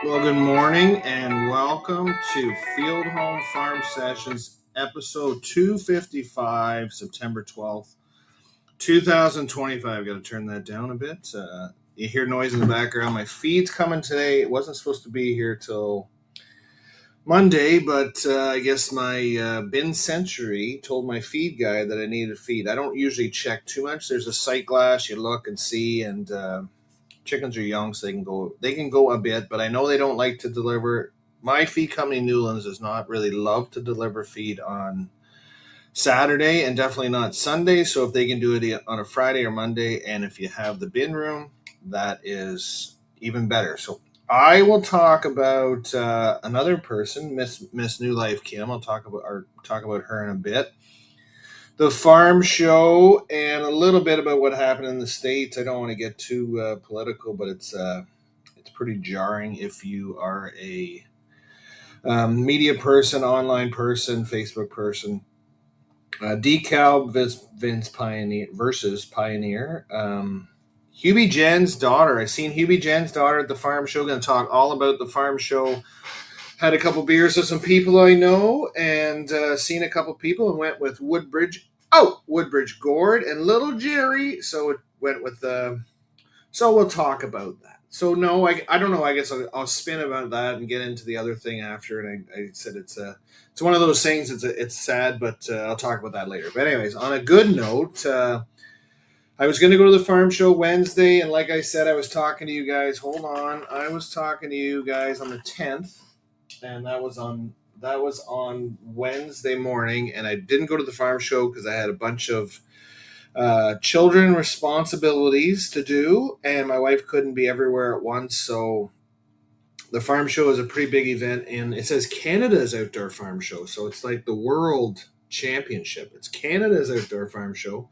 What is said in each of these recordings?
Well, good morning and welcome to Field Home Farm Sessions, episode 255, September 12th, 2025. I've got to turn that down a bit. You hear noise in the background. My feed's coming today. It wasn't supposed to be here till Monday, but I guess my Bin Century told my feed guy that I needed feed. I don't usually check too much. There's a sight glass. You look and see, and chickens are young, so they can go a bit, but I know they don't like to deliver. My feed company, Newlands, does not really love to deliver feed on Saturday and definitely not Sunday. So if they can do it on a Friday or Monday, and if you have the bin room, that is even better. So I will talk about another person, Miss New Life Kim. I'll talk about her in a bit, the farm show, and a little bit about what happened in the States. I don't want to get too political, but it's pretty jarring if you are a media person, online person, Facebook person. Decal Vince Pioneer versus Pioneer. Hubie Jen's daughter. I seen Hubie Jen's daughter at the farm show. Going to talk all about the farm show. Had a couple beers with some people I know, and seen a couple people, and went with Woodbridge Gord and Little Jerry. So it went with so we'll talk about that. So no, I don't know. I guess I'll spin about that and get into the other thing after. And I said it's one of those things. It's sad, but I'll talk about that later. But anyways, on a good note, I was going to go to the farm show Wednesday, and like I said, I was talking to you guys. Hold on, I was talking to you guys on the 10th, and that was on Wednesday morning, and I didn't go to the farm show because I had a bunch of children responsibilities to do, and my wife couldn't be everywhere at once. So the farm show is a pretty big event, and it says Canada's Outdoor Farm Show, so it's like the world championship. It's Canada's Outdoor Farm Show,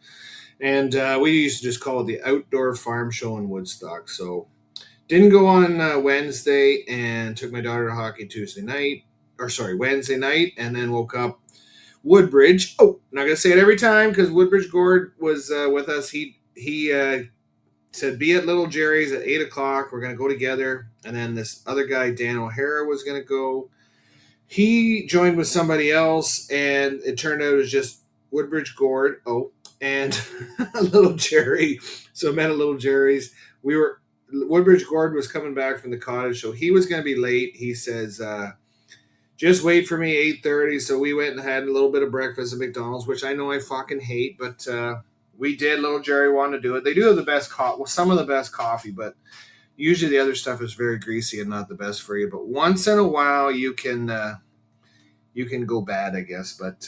and we used to just call it the Outdoor Farm Show in Woodstock. So didn't go on Wednesday, and took my daughter to hockey Wednesday night, and then woke up Woodbridge. Oh, I'm not gonna say it every time because Woodbridge Gord was with us. He said be at Little Jerry's at 8 o'clock. We're gonna go together, and then this other guy Dan O'Hara was gonna go. He joined with somebody else, and it turned out it was just Woodbridge Gord. Oh, and Little Jerry. So I met at Little Jerry's. Woodbridge Gord was coming back from the cottage, so he was gonna be late. He says. Just wait for me 8:30. So we went and had a little bit of breakfast at McDonald's, which I know I fucking hate, but we did. Little Jerry wanted to do it. They do have the best coffee, well, some of the best coffee, but usually the other stuff is very greasy and not the best for you. But once in a while, you can go bad, I guess. But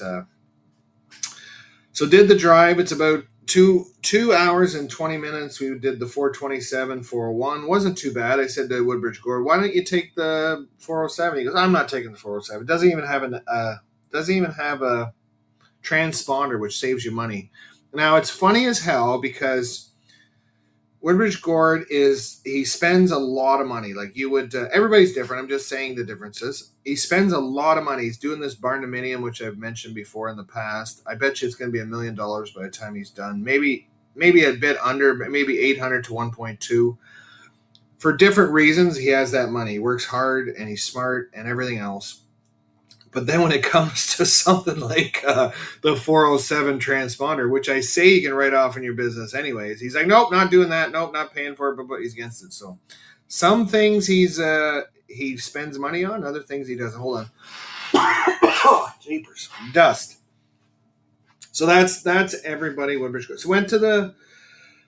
so did the drive. It's about two hours and 20 minutes. We did the 427 401. Wasn't too bad. I said to Woodbridge Gord, why don't you take the 407? He goes, I'm not taking the 407. It doesn't even have a transponder, which saves you money. Now it's funny as hell because Woodbridge Gord he spends a lot of money. Like you would, everybody's different. I'm just saying the differences. He spends a lot of money. He's doing this barndominium, which I've mentioned before in the past. I bet you it's going to be $1 million by the time he's done. Maybe a bit under, maybe 800 to 1.2. For different reasons, he has that money. He works hard and he's smart and everything else. But then when it comes to something like the 407 transponder, which I say you can write off in your business anyways, he's like, nope, not doing that. Nope, not paying for it, but he's against it. So some things he spends money on, other things he doesn't. Hold on. Oh, jeepers. Dust. So that's everybody. Woodbridge. So went to the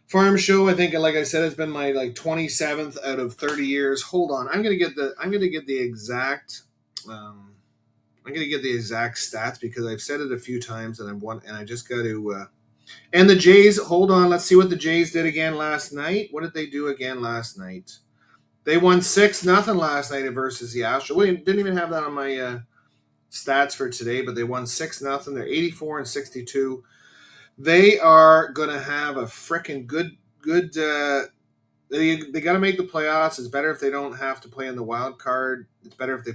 farm show. I think, like I said, it's been my 27th out of 30 years. Hold on. I'm gonna get the exact stats because I've said it a few times and I just got to. And the Jays, hold on, let's see what the Jays did again last night. What did they do again last night? They won 6-0 last night versus the Astros. We didn't even have that on my stats for today, but they won 6-0. They're 84-62. They are gonna have a freaking good. They got to make the playoffs. It's better if they don't have to play in the wild card. It's better if they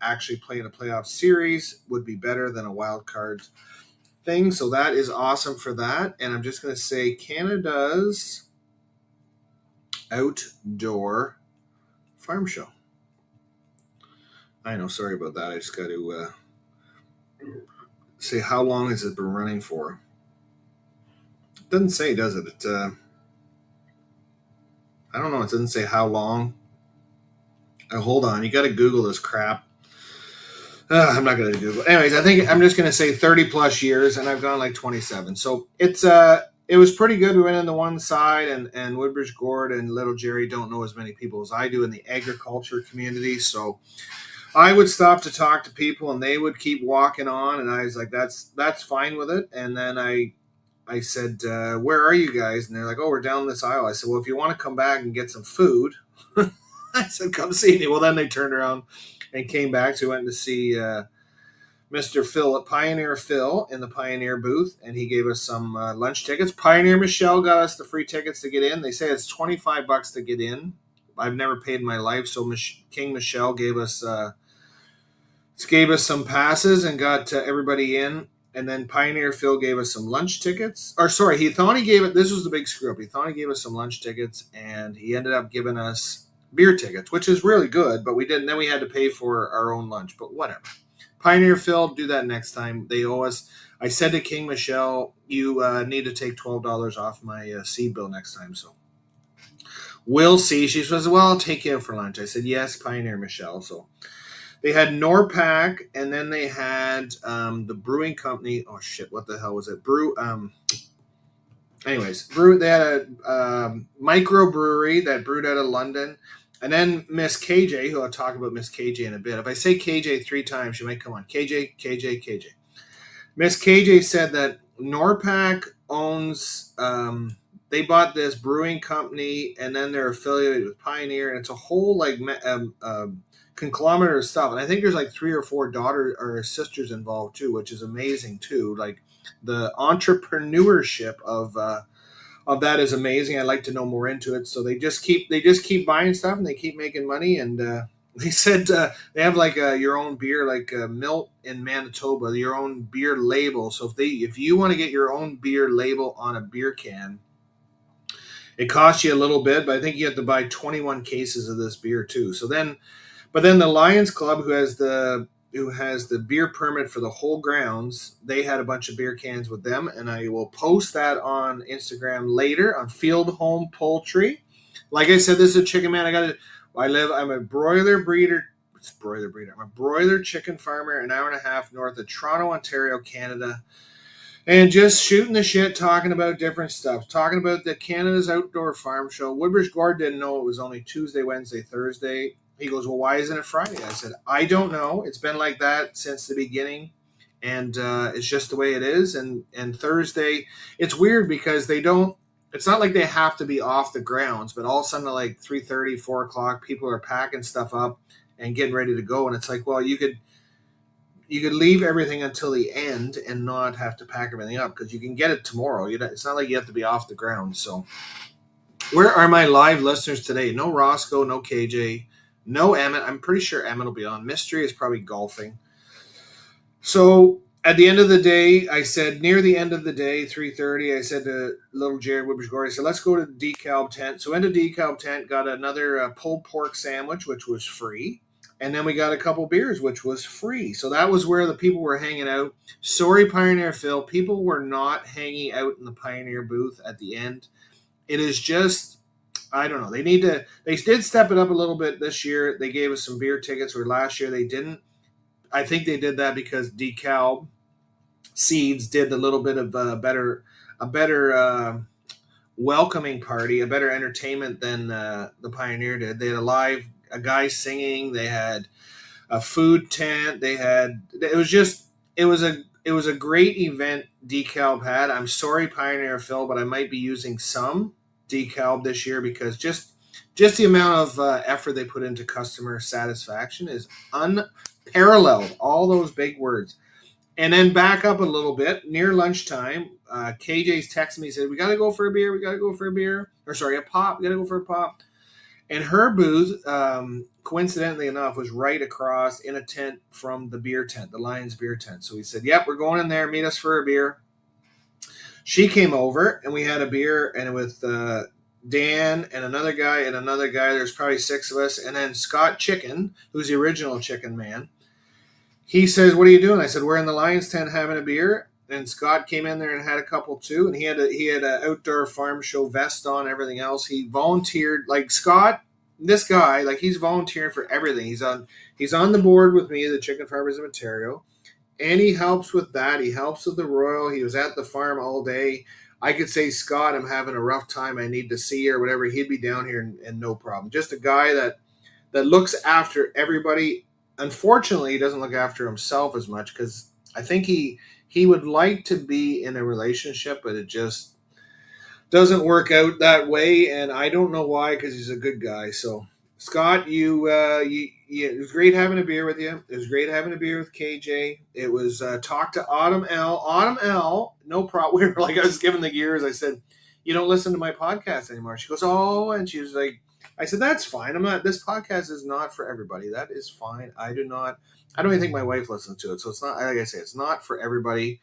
actually play in a playoff series. Would be better than a wild card thing. So that is awesome for that. And I'm just going to say Canada's Outdoor Farm Show. I know. Sorry about that. I just got to say how long has it been running for? It doesn't say, does it? I don't know. It doesn't say how long. Hold on. You got to Google this crap. I'm not going to Google. Anyways, I think I'm just going to say 30 plus years, and I've gone like 27. So it was pretty good. We went on the one side, and Woodbridge Gord and Little Jerry don't know as many people as I do in the agriculture community. So I would stop to talk to people, and they would keep walking on, and I was like, that's fine with it. And then I said, where are you guys? And they're like, oh, we're down this aisle. I said, well, if you want to come back and get some food, I said, come see me. Well, then they turned around and came back. So we went to see Mr. Phil at Pioneer Phil in the Pioneer booth, and he gave us some lunch tickets. Pioneer Michelle got us the free tickets to get in. They say it's $25 to get in. I've never paid in my life, so King Michelle gave us some passes and got everybody in. And then Pioneer Phil gave us some lunch tickets. Or sorry, he thought he gave it. This was the big screw up. He thought he gave us some lunch tickets, and he ended up giving us beer tickets, which is really good. But we didn't. Then we had to pay for our own lunch. But whatever. Pioneer Phil, do that next time. They owe us. I said to King Michelle, you need to take $12 off my seed bill next time. So we'll see. She says, well, I'll take you out for lunch. I said, yes, Pioneer Michelle. So they had NORPAC, and then they had the brewing company. Oh shit! What the hell was it? They had a microbrewery that brewed out of London, and then Miss KJ, who I'll talk about Miss KJ in a bit. If I say KJ 3 times, she might come on. KJ. Miss KJ said that NORPAC owns. They bought this brewing company, and then they're affiliated with Pioneer, and it's a whole conglomerate of stuff. And I think there's like 3 or 4 daughters or sisters involved too, which is amazing too. Like the entrepreneurship of that is amazing. I'd like to know more into it. So they just keep buying stuff, and they keep making money. And they said they have like your own beer, like Milt in Manitoba, your own beer label. So if you want to get your own beer label on a beer can, it costs you a little bit, but I think you have to buy 21 cases of this beer too. But then the Lions Club, who has the beer permit for the whole grounds, they had a bunch of beer cans with them, and I will post that on Instagram later on Field Home Poultry. Like I said, this is a chicken man. I'm a broiler breeder. It's broiler breeder. I'm a broiler chicken farmer, an hour and a half north of Toronto, Ontario, Canada. And just shooting the shit, talking about different stuff, talking about the Canada's Outdoor Farm Show. Woodbridge Gord didn't know it was only Tuesday, Wednesday, Thursday. He goes, well, why isn't it Friday? I said, I don't know. It's been like that since the beginning, and it's just the way it is. And Thursday, it's weird because it's not like they have to be off the grounds, but all of a sudden at like 3:30, 4 o'clock, people are packing stuff up and getting ready to go. And it's like, well, you could leave everything until the end and not have to pack everything up because you can get it tomorrow. It's not like you have to be off the ground. So where are my live listeners today? No Roscoe, no KJ, no Emmett. I'm pretty sure Emmett will be on. Mystery is probably golfing. So at the end of the day, I said, near the end of the day, 3:30, I said to little Jared Woodbridge Gord, I said, let's go to the DeKalb tent. So into DeKalb tent, got another pulled pork sandwich, which was free. And then we got a couple beers, which was free. So that was where the people were hanging out. Sorry, Pioneer Phil. People were not hanging out in the Pioneer booth at the end. It is just, I don't know. They did step it up a little bit this year. They gave us some beer tickets, where last year they didn't. I think they did that because DeKalb Seeds did a little bit of a better welcoming party, a better entertainment than the Pioneer did. They had a guy singing. They had a food tent. It was a great event DeKalb had. I'm sorry, Pioneer Phil, but I might be using some DeKalb this year because just the amount of effort they put into customer satisfaction is unparalleled. All those big words. And then back up a little bit near lunchtime. KJ's texted me, said, we got to go for a beer. Or sorry, a pop. We got to go for a pop. And her booth, coincidentally enough, was right across in a tent from the beer tent, the Lions beer tent. So we said, yep, we're going in there. Meet us for a beer. She came over, and we had a beer, and with Dan, and another guy, and another guy. There's probably 6 of us. And then Scott Chicken, who's the original Chicken Man, he says, "What are you doing?" I said, "We're in the Lions tent having a beer." And Scott came in there and had a couple too. And he had an outdoor farm show vest on, everything else. He volunteered. Like Scott, this guy, like he's volunteering for everything. He's on the board with me, the Chicken Farmers of Ontario, and he helps with that. He helps with the Royal. He was at the farm all day. I could say, "Scott, I'm having a rough time. I need to see you," or whatever. He'd be down here and no problem. Just a guy that looks after everybody. Unfortunately, he doesn't look after himself as much because I think he would like to be in a relationship, but it just doesn't work out that way, and I don't know why because he's a good guy. So, Scott, it was great having a beer with you. It was great having a beer with KJ. It was talk to Autumn L. Autumn L. No problem. We were like, I was giving the gears. I said, "You don't listen to my podcast anymore." She goes, "Oh," and she was like, I said, "That's fine. I'm not. This podcast is not for everybody. That is fine. I don't even think my wife listens to it, so it's not. Like I say, it's not for everybody.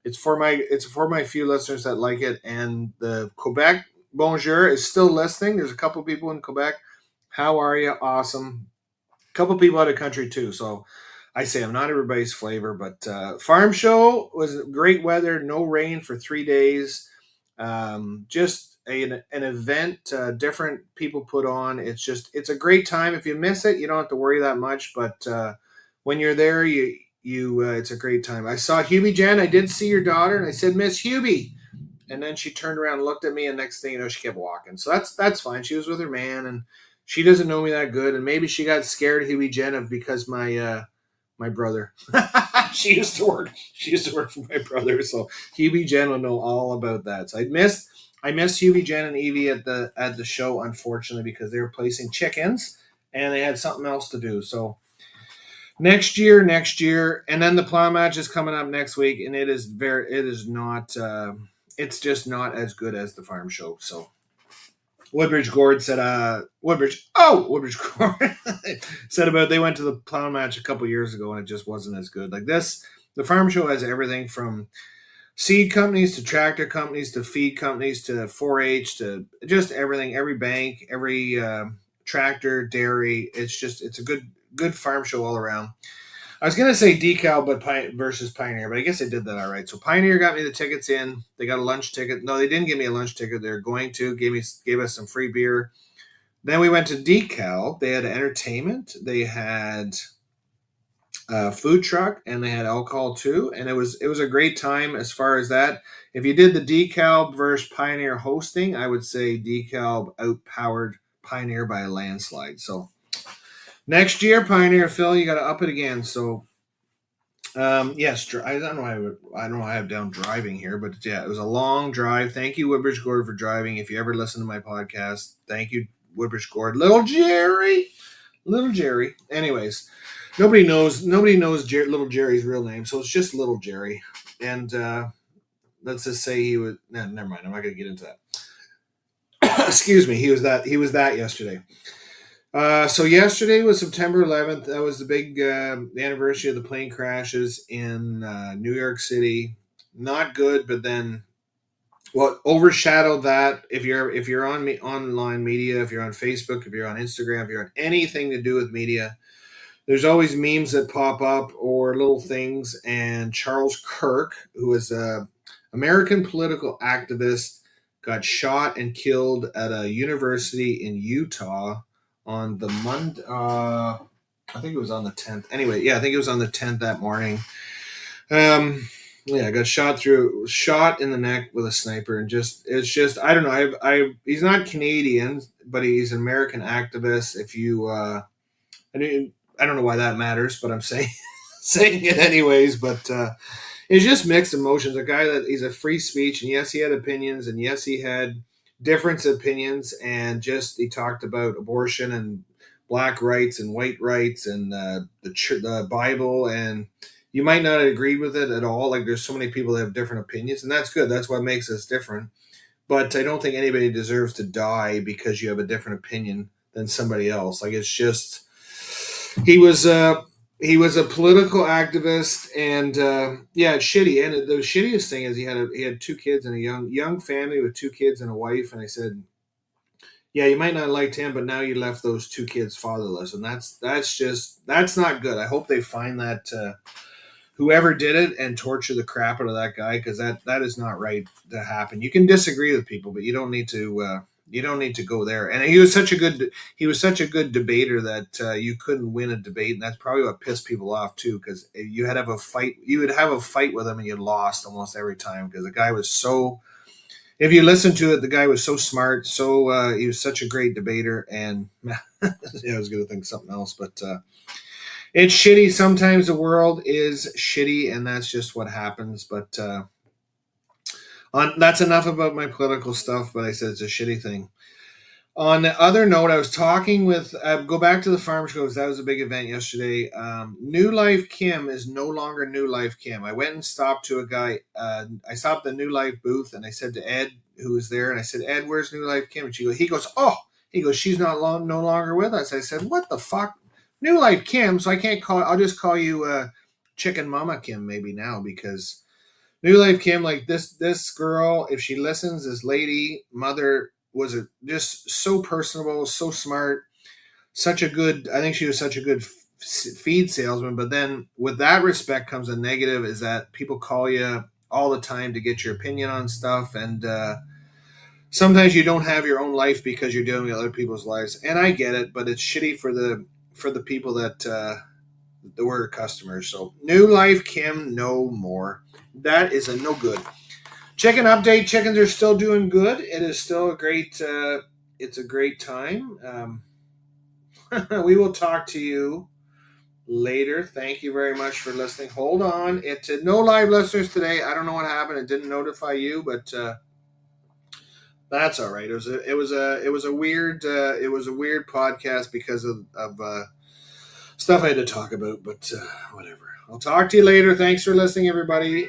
It's for my few listeners that like it, and the Quebec Bonjour is still listening. There's a couple people in Quebec. How are you? Awesome. A couple people out of country too. So I say I'm not everybody's flavor, but farm show was great weather, no rain for 3 days. Just an event, different people put on. It's a great time. If you miss it, you don't have to worry that much. But when you're there, it's a great time. I saw Hubie Jen. I did see your daughter, and I said, "Miss Hubie," and then she turned around and looked at me, and next thing you know, she kept walking. So that's fine. She was with her man, and she doesn't know me that good, and maybe she got scared of Hubie Jen because my brother. She used to work. She used to work for my brother, so Hubie Jen will know all about that. So I missed Hubie Jen and Evie at the show, unfortunately, because they were placing chickens and they had something else to do. So next year, and then the plow match is coming up next week, and it is not. It's just not as good as the farm show. So Woodbridge Gord said, Woodbridge Gord said about they went to the plow match a couple years ago and it just wasn't as good. Like this, the farm show has everything from seed companies to tractor companies to feed companies to 4-H to just everything. Every bank, every tractor, dairy. It's a good farm show all around. I was gonna say decal, but versus Pioneer, but I guess they did that all right. So Pioneer got me the tickets in. They got a lunch ticket. No, they didn't give me a lunch ticket. They're going to gave us some free beer. Then we went to decal. They had entertainment. They had a food truck, and they had alcohol too. And it was a great time as far as that. If you did the decal versus Pioneer hosting, I would say decal outpowered Pioneer by a landslide. So next year, Pioneer Phil, you got to up it again. So yes, I don't know. I don't know. I have down driving here, but yeah, it was a long drive. Thank you, Woodbridge Gord, for driving. If you ever listen to my podcast, thank you, Woodbridge Gord. Little Jerry. Anyways, nobody knows Little Jerry's real name, so it's just Little Jerry. And let's just say he was. No, never mind. I'm not going to get into that. Excuse me. He was that yesterday. So yesterday was September 11th. That was the big the anniversary of the plane crashes in New York City. Not good, but then what overshadowed that? If you're on online media, if you're on Facebook, if you're on Instagram, if you're on anything to do with media, there's always memes that pop up or little things. And Charles Kirk, who is a American political activist, got shot and killed at a university in Utah on the Monday. I think it was on the 10th. Anyway, yeah, I think it was on the 10th that morning. Yeah, got shot in the neck with a sniper, and I don't know. He's not Canadian, but he's an American activist. If you, I don't know why that matters, but I'm saying it anyways. But it's just mixed emotions. A guy he's a free speech, and yes, he had opinions, and yes, he had different opinions, and just he talked about abortion and black rights and white rights and the Bible, and you might not agree with it at all. Like there's so many people that have different opinions, and that's good. That's what makes us different. But I don't think anybody deserves to die because you have a different opinion than somebody else. Like it's just he was a political activist, and yeah, it's shitty. And the shittiest thing is he had 2 kids and a young family with 2 kids and a wife. And I said, Yeah, you might not have liked him, but now you left those two kids fatherless, and that's not good. I hope they find that whoever did it and torture the crap out of that guy, because that is not right to happen. You can disagree with people, but you don't need to. You don't need to go there. And he was such a good debater that you couldn't win a debate, and that's probably what pissed people off too. Because you had to have a fight. You would have a fight with him, and you lost almost every time because the guy was so. If you listen to it, the guy was so smart. So he was such a great debater, and yeah, I was going to think something else, but it's shitty. Sometimes the world is shitty, and that's just what happens. But that's enough about my political stuff. But I said it's a shitty thing. On the other note, I was talking with, go back to the farm show because that was a big event yesterday. New Life Kim is no longer New Life Kim. I went and stopped to a guy. I stopped at the New Life booth and I said to Ed, who was there, and I said, Ed, where's New Life Kim? And he goes, oh, she's no longer with us. I said, what the fuck? New Life Kim, so I can't I'll just call you Chicken Mama Kim maybe now because New Life Kim, like this girl, if she listens, this lady, mother, was just so personable, so smart, such a good. I think she was such a good feed salesman. But then, with that respect, comes a negative: is that people call you all the time to get your opinion on stuff, and sometimes you don't have your own life because you're dealing with other people's lives. And I get it, but it's shitty for the people that were customers. So New Life Kim, no more. That is a no good. Chicken update. Chickens are still doing good. It is still a great. It's a great time. We will talk to you later. Thank you very much for listening. Hold on. It's no live listeners today. I don't know what happened. It didn't notify you, but that's all right. It was a weird podcast because of stuff I had to talk about. But whatever. I'll talk to you later. Thanks for listening, everybody.